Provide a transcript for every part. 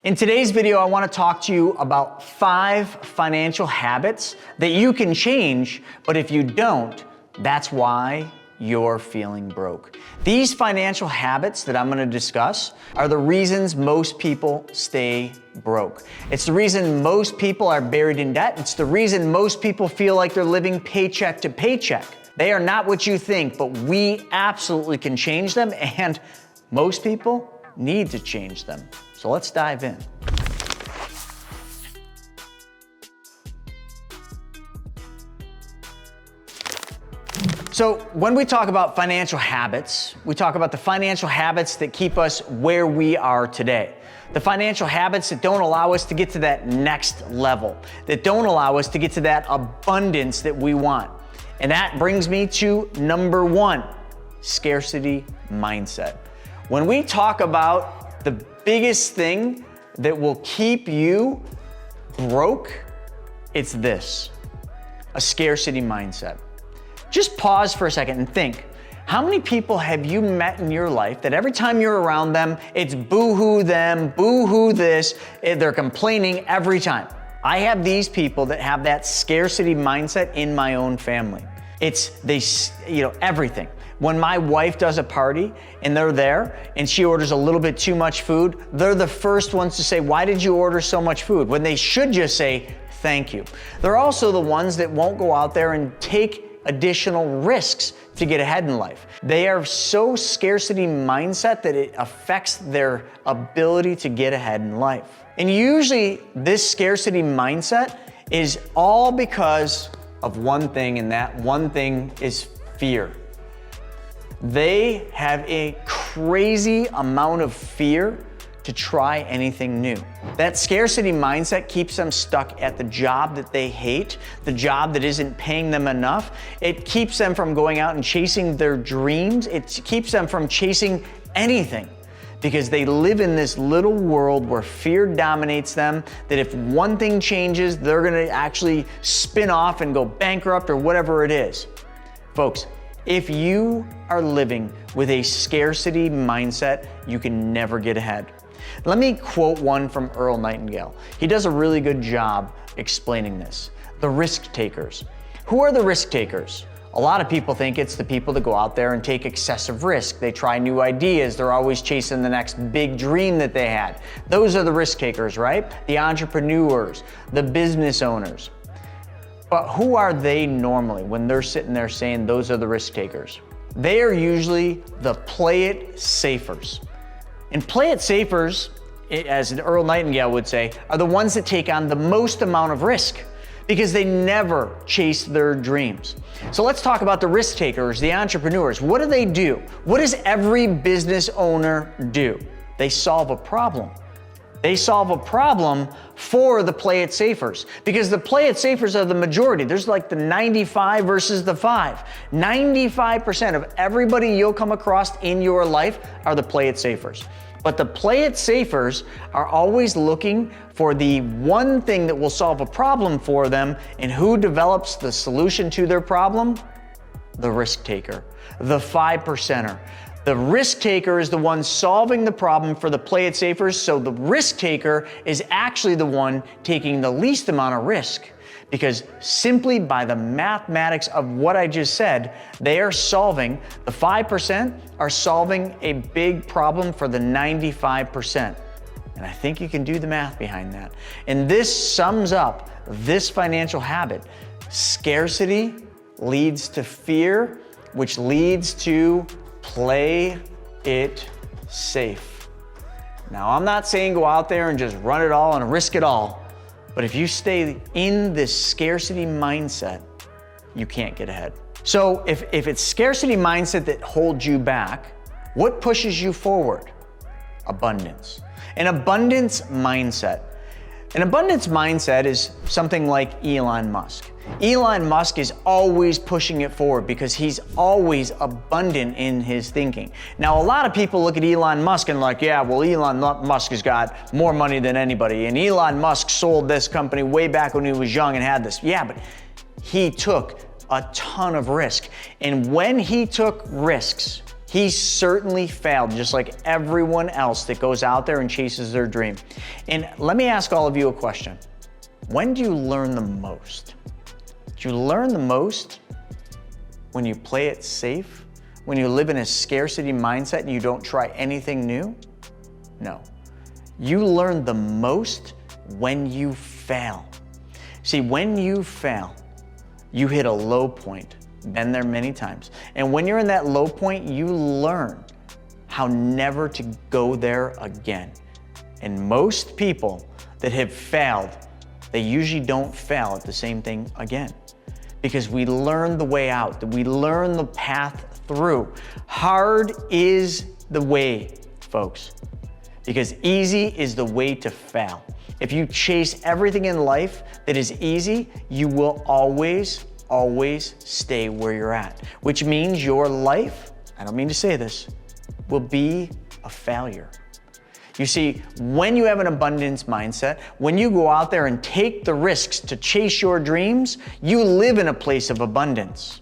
In today's video, I want to talk to you about 5 financial habits that you can change, but if you don't, that's why you're feeling broke. These financial habits that I'm going to discuss are the reasons most people stay broke. It's the reason most people are buried in debt. It's the reason most people feel like they're living paycheck to paycheck. They are not what you think, but we absolutely can change them, and most people need to change them. So let's dive in. So when we talk about financial habits, we talk about the financial habits that keep us where we are today. The financial habits that don't allow us to get to that next level, that don't allow us to get to that abundance that we want. And that brings me to number 1, scarcity mindset. When we talk about the biggest thing that will keep you broke, it's this: a scarcity mindset. Just pause for a second and think, how many people have you met in your life that every time you're around them, it's boo-hoo them, boo-hoo this, they're complaining every time? I have these people that have that scarcity mindset in my own family. It's everything. When my wife does a party and they're there and she orders a little bit too much food, they're the first ones to say, "Why did you order so much food?" When they should just say, "Thank you." They're also the ones that won't go out there and take additional risks to get ahead in life. They are so scarcity mindset that it affects their ability to get ahead in life. And usually this scarcity mindset is all because of one thing, and that one thing is fear. They have a crazy amount of fear to try anything new. That scarcity mindset keeps them stuck at the job that they hate, the job that isn't paying them enough. It keeps them from going out and chasing their dreams. It keeps them from chasing anything because they live in this little world where fear dominates them, that if one thing changes, they're gonna actually spin off and go bankrupt or whatever it is. Folks, if you are living with a scarcity mindset, you can never get ahead. Let me quote one from Earl Nightingale. He does a really good job explaining this. The risk takers. Who are the risk takers? A lot of people think it's the people that go out there and take excessive risk. They try new ideas. They're always chasing the next big dream that they had. Those are the risk takers, right? The entrepreneurs, the business owners. But who are they normally when they're sitting there saying those are the risk takers? They are usually the play it safers. And play it safers, as Earl Nightingale would say, are the ones that take on the most amount of risk because they never chase their dreams. So let's talk about the risk takers, the entrepreneurs. What do? What does every business owner do? They solve a problem. They solve a problem for the play it safers because the play it safers are the majority. There's like the 95 versus the 5. 95% of everybody you'll come across in your life are the play it safers. But the play it safers are always looking for the one thing that will solve a problem for them, and who develops the solution to their problem? The risk taker, the 5%er. The risk taker is the one solving the problem for the play it safers, so the risk taker is actually the one taking the least amount of risk because simply by the mathematics of what I just said, they are solving, the 5% are solving a big problem for the 95%. And I think you can do the math behind that. And this sums up this financial habit. Scarcity leads to fear, which leads to play it safe. Now, I'm not saying go out there and just run it all and risk it all, but if you stay in this scarcity mindset, you can't get ahead. So if it's scarcity mindset that holds you back, what pushes you forward? Abundance. An abundance mindset. An abundance mindset is something like Elon Musk. Elon Musk is always pushing it forward because he's always abundant in his thinking. Now, a lot of people look at Elon Musk and like, yeah, well, Elon Musk has got more money than anybody. And Elon Musk sold this company way back when he was young and had this. Yeah, but he took a ton of risk. And when he took risks, He certainly failed, just like everyone else that goes out there and chases their dream. And let me ask all of you a question. When do you learn the most? Do you learn the most when you play it safe? When you live in a scarcity mindset and you don't try anything new? No. You learn the most when you fail. See, when you fail, you hit a low point. Been there many times. And when you're in that low point, you learn how never to go there again. And most people that have failed, they usually don't fail at the same thing again. Because we learn the way out, we learn the path through. Hard is the way, folks. Because easy is the way to fail. If you chase everything in life that is easy, you will always stay where you're at. Which means your life, I don't mean to say this, will be a failure. You see, when you have an abundance mindset, when you go out there and take the risks to chase your dreams, you live in a place of abundance.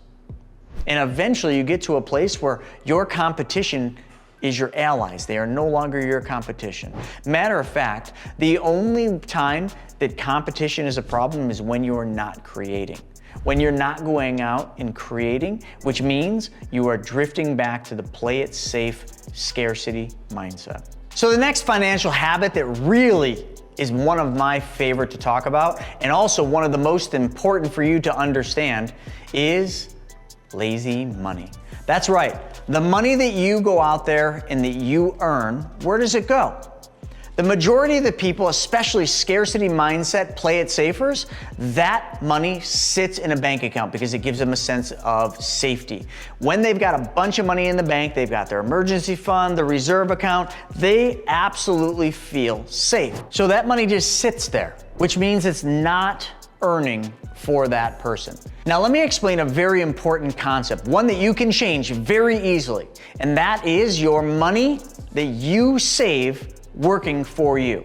And eventually you get to a place where your competition is your allies. They are no longer your competition. Matter of fact, the only time that competition is a problem is when you are not creating. When you're not going out and creating, which means you are drifting back to the play it safe scarcity mindset. So the next financial habit that really is one of my favorite to talk about, and also one of the most important for you to understand, is lazy money. That's right. The money that you go out there and that you earn, where does it go? The majority of the people, especially scarcity mindset, play it safers, that money sits in a bank account because it gives them a sense of safety. When they've got a bunch of money in the bank, they've got their emergency fund, the reserve account, they absolutely feel safe. So that money just sits there, which means it's not earning for that person. Now let me explain a very important concept, one that you can change very easily, and that is your money that you save working for you.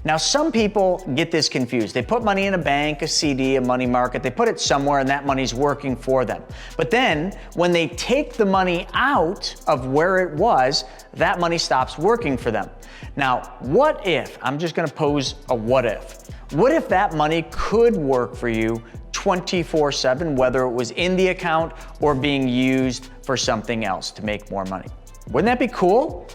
Now, some people get this confused. They put money in a bank, a CD, a money market, they put it somewhere and that money's working for them. But then when they take the money out of where it was, that money stops working for them. Now, what if, I'm just gonna pose a what if. What if that money could work for you 24/7, whether it was in the account or being used for something else to make more money? Wouldn't that be cool?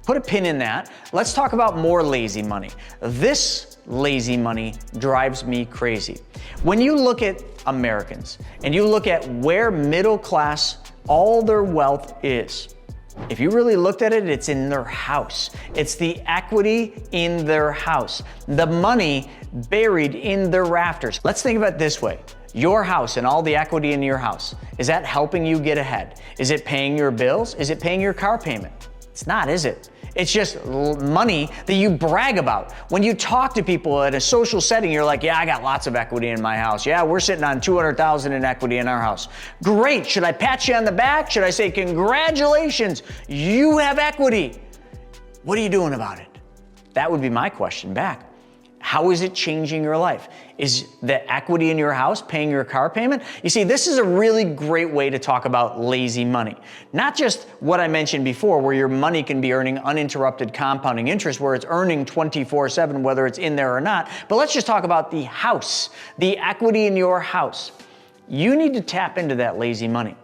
Put a pin in that. Let's talk about more lazy money. This lazy money drives me crazy. When you look at Americans and you look at where middle class, all their wealth is, if you really looked at it, it's in their house. It's the equity in their house, the money buried in their rafters. Let's think about it this way. Your house and all the equity in your house, is that helping you get ahead? Is it paying your bills? Is it paying your car payment? It's not, is it? It's just money that you brag about. When you talk to people at a social setting, you're like, yeah, I got lots of equity in my house. Yeah, we're sitting on $200,000 in equity in our house. Great, should I pat you on the back? Should I say, congratulations, you have equity? What are you doing about it? That would be my question back. How is it changing your life? Is the equity in your house paying your car payment? You see, this is a really great way to talk about lazy money. Not just what I mentioned before, where your money can be earning uninterrupted compounding interest, where it's earning 24/7, whether it's in there or not, but let's just talk about the house, the equity in your house. You need to tap into that lazy money.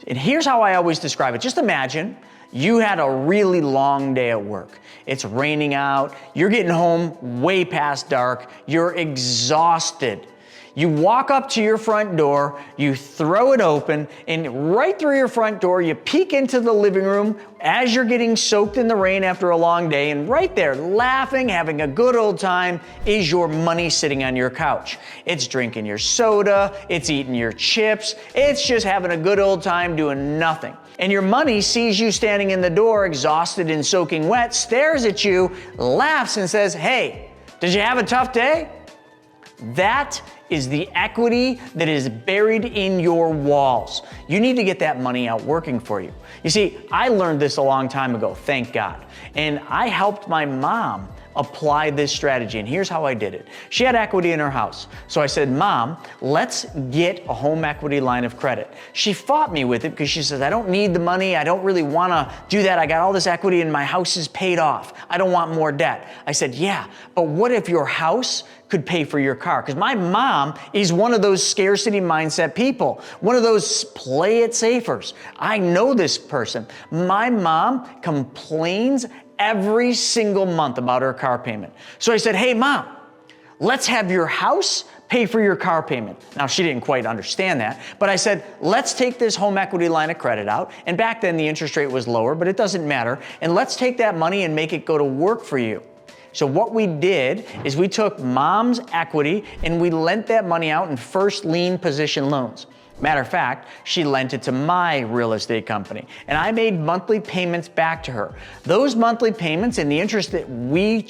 And here's how I always describe it. Just imagine you had a really long day at work. It's raining out, you're getting home way past dark, you're exhausted. You walk up to your front door, you throw it open, and right through your front door, you peek into the living room as you're getting soaked in the rain after a long day, and right there, laughing, having a good old time, is your money sitting on your couch. It's drinking your soda, it's eating your chips, it's just having a good old time doing nothing. And your money sees you standing in the door, exhausted and soaking wet, stares at you, laughs and says, hey, did you have a tough day? That is the equity that is buried in your walls. You need to get that money out working for you. You see, I learned this a long time ago, thank God. And I helped my mom apply this strategy. And here's how I did it. She had equity in her house. So I said, Mom, let's get a home equity line of credit. She fought me with it because she says, I don't need the money. I don't really want to do that. I got all this equity and my house is paid off. I don't want more debt. I said, yeah, but what if your house could pay for your car? Because my mom is one of those scarcity mindset people, one of those play it safers. I know this person. My mom complains every single month about her car payment. So I said, hey, Mom, let's have your house pay for your car payment. Now, she didn't quite understand that, but I said, let's take this home equity line of credit out. And back then the interest rate was lower, but it doesn't matter. And let's take that money and make it go to work for you. So what we did is we took Mom's equity and we lent that money out in first lien position loans. Matter of fact, she lent it to my real estate company, and I made monthly payments back to her. Those monthly payments and the interest that we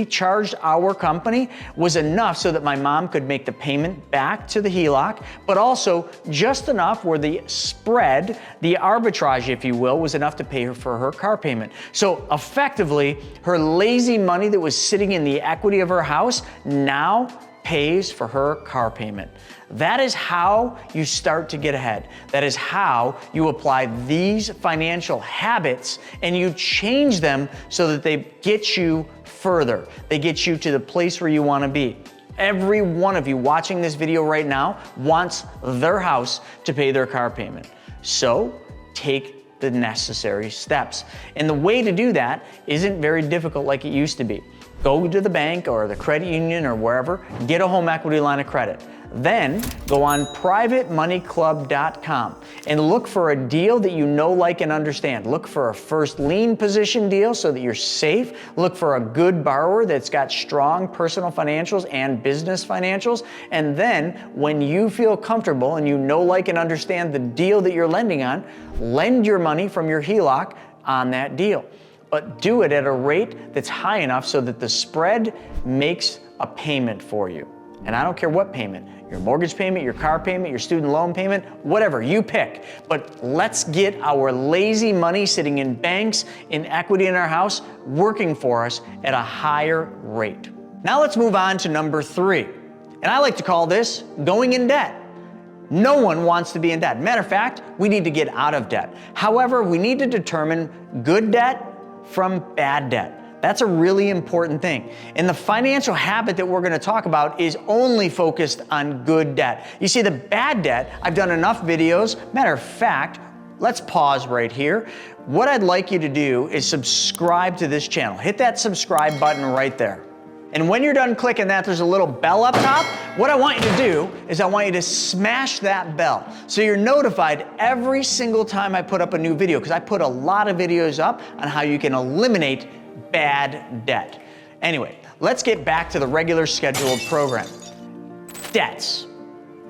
charged our company was enough so that my mom could make the payment back to the HELOC, but also just enough where the spread, the arbitrage, if you will, was enough to pay her for her car payment. So effectively, her lazy money that was sitting in the equity of her house now pays for her car payment. That is how you start to get ahead. That is how you apply these financial habits and you change them so that they get you further. They get you to the place where you want to be. Every one of you watching this video right now wants their house to pay their car payment. So take the necessary steps. And the way to do that isn't very difficult like it used to be. Go to the bank or the credit union or wherever, get a home equity line of credit. Then go on privatemoneyclub.com and look for a deal that you know, like, and understand. Look for a first lien position deal so that you're safe. Look for a good borrower that's got strong personal financials and business financials. And then when you feel comfortable and you know, like, and understand the deal that you're lending on, lend your money from your HELOC on that deal. But do it at a rate that's high enough so that the spread makes a payment for you. And I don't care what payment, your mortgage payment, your car payment, your student loan payment, whatever, you pick. But let's get our lazy money sitting in banks, in equity in our house, working for us at a higher rate. Now let's move on to number 3. And I like to call this going in debt. No one wants to be in debt. Matter of fact, we need to get out of debt. However, we need to determine good debt from bad debt. That's a really important thing. And the financial habit that we're going to talk about is only focused on good debt. You see, the bad debt, I've done enough videos. Matter of fact, let's pause right here. What I'd like you to do is subscribe to this channel. Hit that subscribe button right there. And when you're done clicking that, there's a little bell up top. What I want you to do is I want you to smash that bell so you're notified every single time I put up a new video, because I put a lot of videos up on how you can eliminate bad debt. Anyway, let's get back to the regular scheduled program. Debts.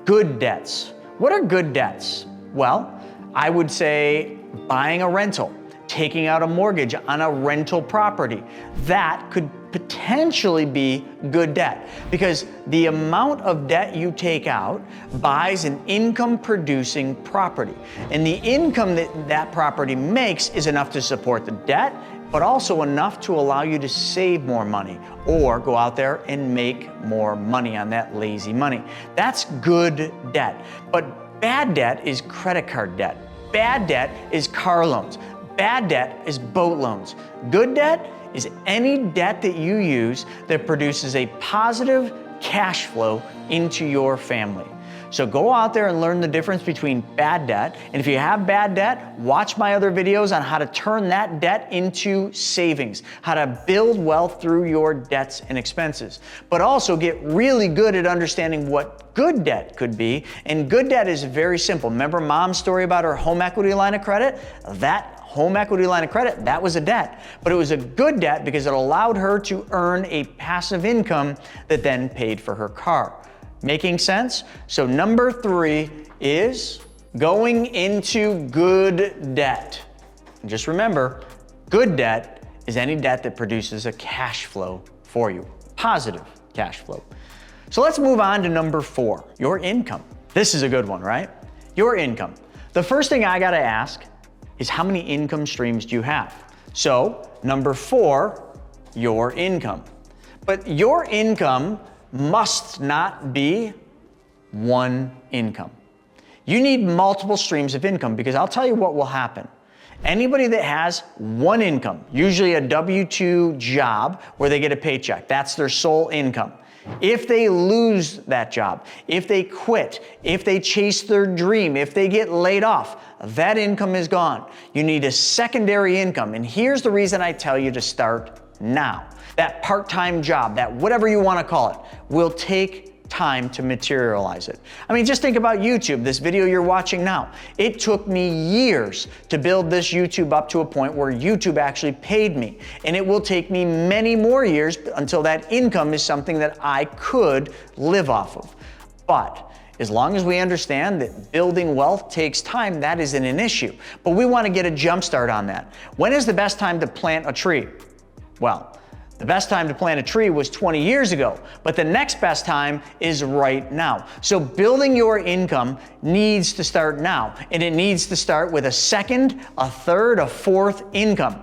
Good debts. What are good debts? Well, I would say buying a rental, taking out a mortgage on a rental property. That could potentially be good debt, because the amount of debt you take out buys an income producing property. And the income that that property makes is enough to support the debt, but also enough to allow you to save more money or go out there and make more money on that lazy money. That's good debt. But bad debt is credit card debt. Bad debt is car loans. Bad debt is boat loans. Good debt is any debt that you use that produces a positive cash flow into your family. So go out there and learn the difference between bad debt. And if you have bad debt, watch my other videos on how to turn that debt into savings, how to build wealth through your debts and expenses. But also get really good at understanding what good debt could be. And good debt is very simple. Remember Mom's story about her home equity line of credit? That home equity line of credit, that was a debt. But it was a good debt because it allowed her to earn a passive income that then paid for her car. Making sense? So number 3 is going into good debt. And just remember, good debt is any debt that produces a cash flow for you, positive cash flow. So let's move on to number 4, your income. This is a good one, right? Your income. The first thing I gotta ask is how many income streams do you have? So number 4, your income. But your income must not be one income. You need multiple streams of income, because I'll tell you what will happen. Anybody that has one income, usually a W-2 job where they get a paycheck, that's their sole income. If they lose that job, if they quit, if they chase their dream, if they get laid off, that income is gone. You need a secondary income. And here's the reason I tell you to start now. That part-time job, that whatever you want to call it, will take time to materialize it. I mean, just think about YouTube, this video you're watching now. It took me years to build this YouTube up to a point where YouTube actually paid me. And it will take me many more years until that income is something that I could live off of. But as long as we understand that building wealth takes time, that isn't an issue. But we want to get a jump start on that. When is the best time to plant a tree? Well, the best time to plant a tree was 20 years ago, but the next best time is right now. So building your income needs to start now, and it needs to start with a second, a third, a fourth income.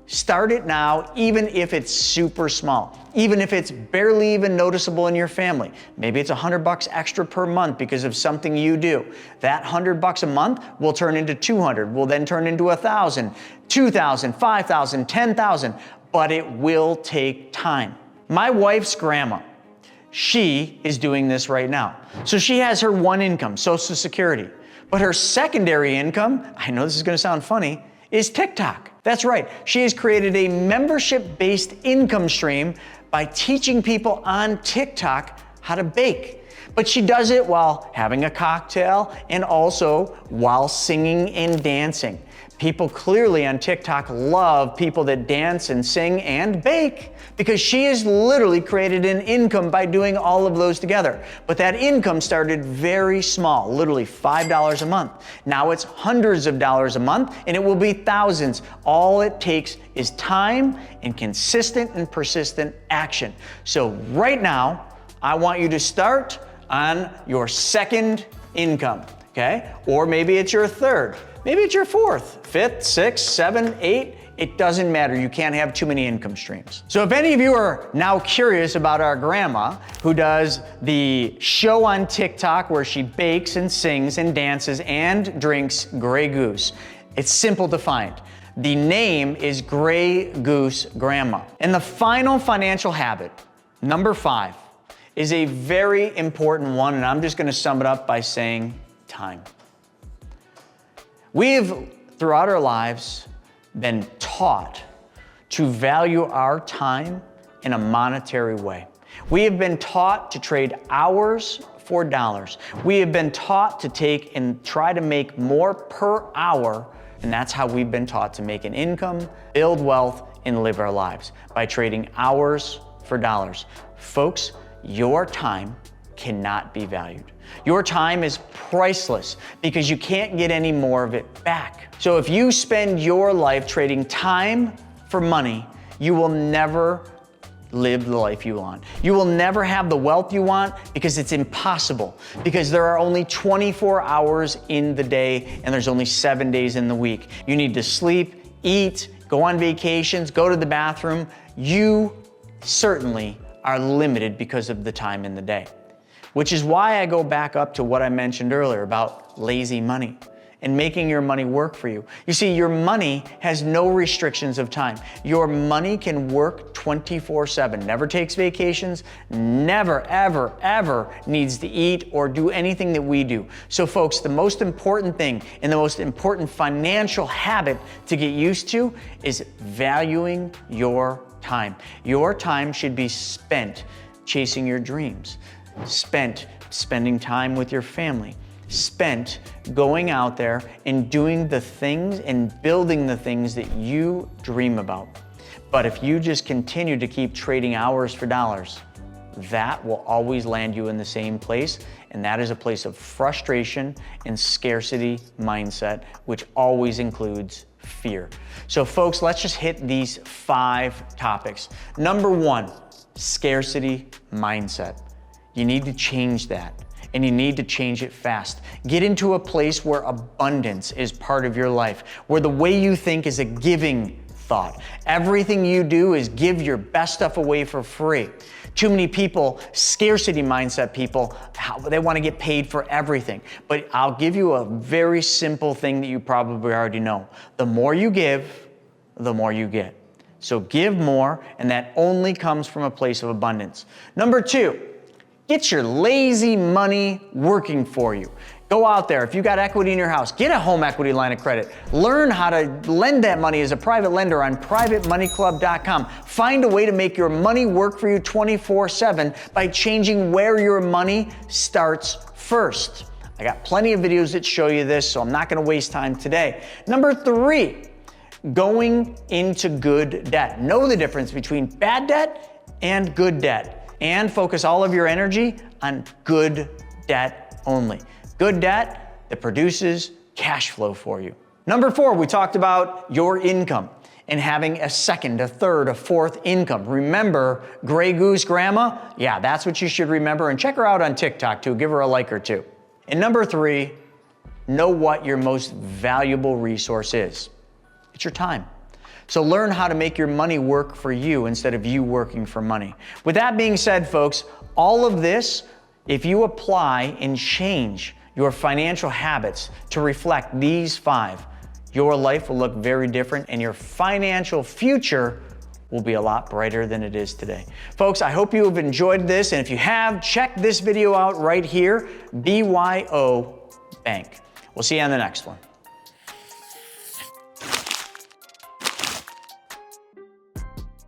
Start it now, even if it's super small, even if it's barely even noticeable in your family. Maybe it's $100 extra per month because of something you do. That $100 a month will turn into 200, will then turn into 1,000, 2,000, 5,000, 10,000. But it will take time. My wife's grandma, she is doing this right now. So she has her one income, Social Security. But her secondary income, I know this is going to sound funny, is TikTok. That's right. She has created a membership-based income stream by teaching people on TikTok how to bake. But she does it while having a cocktail and also while singing and dancing. People clearly on TikTok love people that dance and sing and bake, because she has literally created an income by doing all of those together. But that income started very small, literally $5 a month. Now it's hundreds of dollars a month, and it will be thousands. All it takes is time and consistent and persistent action. So right now, I want you to start on your second income, okay? Or maybe it's your third. Maybe it's your fourth, fifth, sixth, seventh, eighth. It doesn't matter. You can't have too many income streams. So if any of you are now curious about our grandma who does the show on TikTok where she bakes and sings and dances and drinks Grey Goose, it's simple to find. The name is Grey Goose Grandma. And the final financial habit, number 5, is a very important one, and I'm just going to sum it up by saying time. We've, throughout our lives, been taught to value our time in a monetary way. We have been taught to trade hours for dollars. We have been taught to take and try to make more per hour, and that's how we've been taught to make an income, build wealth, and live our lives, by trading hours for dollars. Folks, your time cannot be valued. Your time is priceless because you can't get any more of it back. So if you spend your life trading time for money, you will never live the life you want. You will never have the wealth you want, because it's impossible, because there are only 24 hours in the day and there's only 7 days in the week. You need to sleep, eat, go on vacations, go to the bathroom. You certainly are limited because of the time in the day. Which is why I go back up to what I mentioned earlier about lazy money and making your money work for you. You see, your money has no restrictions of time. Your money can work 24/7, never takes vacations, never, ever, ever needs to eat or do anything that we do. So folks, the most important thing and the most important financial habit to get used to is valuing your time. Your time should be spent chasing your dreams, spent spending time with your family, spent going out there and doing the things and building the things that you dream about. But if you just continue to keep trading hours for dollars, that will always land you in the same place, and that is a place of frustration and scarcity mindset, which always includes fear. So folks, let's just hit these 5 topics. Number 1, scarcity mindset. You need to change that, and you need to change it fast. Get into a place where abundance is part of your life, where the way you think is a giving thought. Everything you do is give your best stuff away for free. Too many people, scarcity mindset people, they want to get paid for everything. But I'll give you a very simple thing that you probably already know. The more you give, the more you get. So give more, and that only comes from a place of abundance. Number 2, get your lazy money working for you. Go out there. If you got equity in your house, get a home equity line of credit. Learn how to lend that money as a private lender on privatemoneyclub.com. Find a way to make your money work for you 24/7 by changing where your money starts first. I got plenty of videos that show you this, so I'm not going to waste time today. Number 3, going into good debt. Know the difference between bad debt and good debt, and focus all of your energy on good debt only. Good debt that produces cash flow for you. Number 4, we talked about your income and having a second, a third, a fourth income. Remember Gray Goose Grandma? Yeah, that's what you should remember, and check her out on TikTok too. Give her a like or two. And number 3, know what your most valuable resource is. It's your time. So learn how to make your money work for you instead of you working for money. With that being said, folks, all of this, if you apply and change your financial habits to reflect these 5, your life will look very different and your financial future will be a lot brighter than it is today. Folks, I hope you have enjoyed this, and if you have, check this video out right here, BYO Bank. We'll see you on the next one.